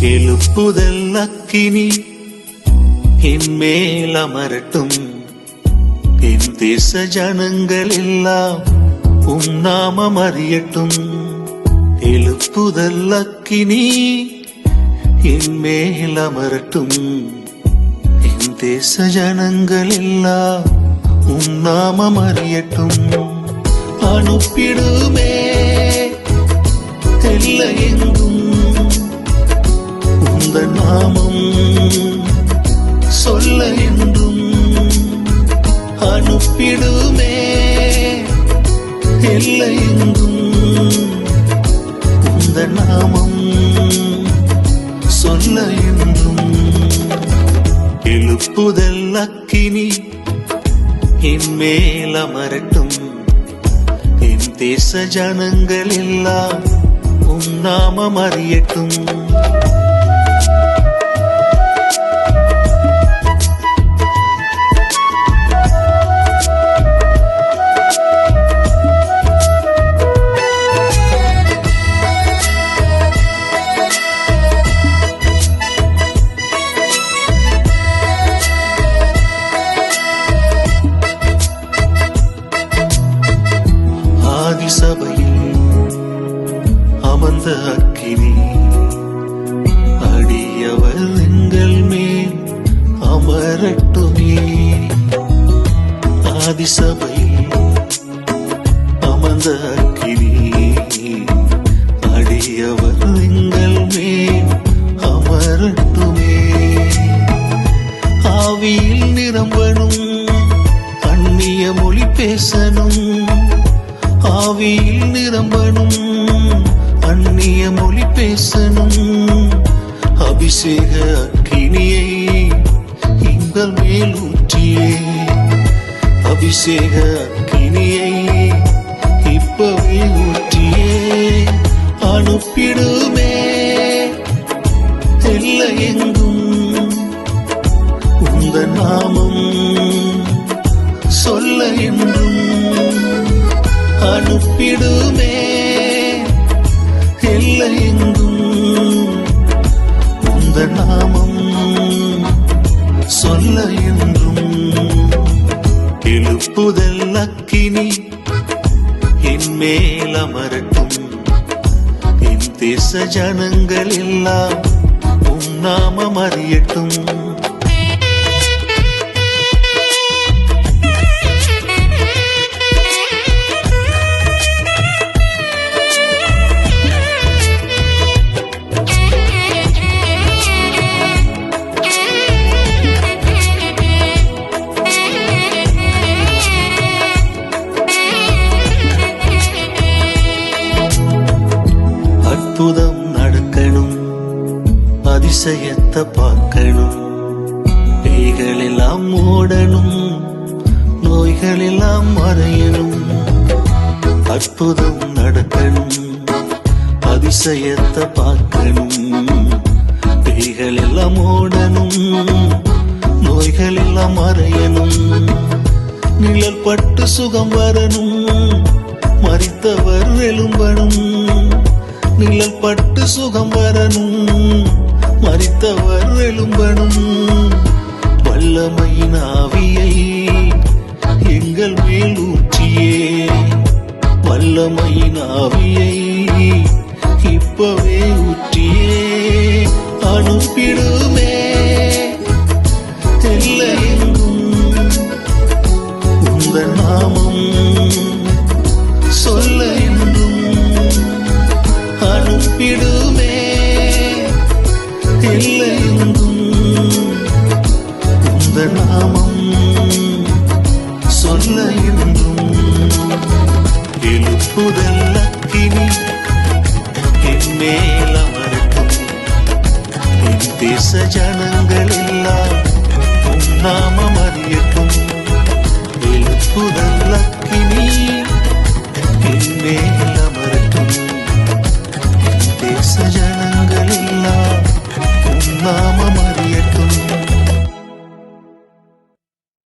எழுப்புதல் அக்கினி என் மேல் அமரட்டும். என் தேச ஜனங்கள் எல்லாம் உம் நாமம் அறியட்டும். எழுப்புதல் அக்கினி என் மேல் அமரட்டும். என் தேச ஜனங்கள் எல்லாம் உம் நாமம் அறியட்டும். அனுப்பிடுமே எல்லை எங்கும் உந்த நாமம் சொல்ல என்றும். அனுப்பிடுமே எல்லை எங்கும் உந்த நாமம் சொல்ல என்றும். எழுப்புதல் அக்கினி என் மேல் அமரட்டும். என் தேச ஜனங்கள் எல்லாம் உம் நாமம் அறியட்டும். சபையில் அமர்ந்த அக்கினி அடியவர் எங்கள் மேல் அமரட்டுமே. ஆதிசபையில் அமர்ந்த அக்கினி அடியவர் எங்கள் மேல் அமரட்டுமே. ஆவியில் நிரம்பணும், அந்நிய மொழி பேசணும். ஆவியில் நிரம்பணும், அந்நிய மொழி பேசணும். அபிஷேக அக்கினியை எங்கள் மேல் ஊற்றியே. அபிஷேக அக்கினியை இப்பவே ஊற்றியே. அனுப்பிடுமே எல்லை எங்கும் உந்த நாமம் சொல்ல என்றும். அனுப்பிடுமே எல்லை எங்கும் உந்த நாமம் சொல்ல என்றும். எழுப்புதல் அக்கினி என் மேல் அமரட்டும். என் தேச ஜனங்கள் எல்லாம் உம் நாமம் அறியட்டும். அற்புதம் நடக்கணும், அதிசயத்தை பார்க்கணும். பேய்கள் எல்லாம் ஓடணும், நோய்கள் எல்லாம் மறையணும். அற்புதம் நடக்கணும், அதிசயத்தை பார்க்கணும். பேய்கள் எல்லாம் ஓடணும், நோய்கள் எல்லாம் மறையணும். நிழல் பட்டு சுகம் வரணும், மரித்தவர் எழும்பணும். நிழல் பட்டு சுகம் வரணும், மரித்தவர் எழும்பணும். வல்லமையின் ஆவியை எங்கள் மேல் ஊற்றியே. வல்லமையின் ஆவியை இப்பவே ஊற்றியே. அனுப்பிடுமே எல்லை எங்கும் உந்த நாமம் சொல்ல என்றும். அனுப்பிடுமே எல்லை எங்கும் உந்த நாமம் சொல்ல என்றும். எழுப்புதல் அக்கினி என் மேல் அமரட்டும். என் தேச ஜனங்களே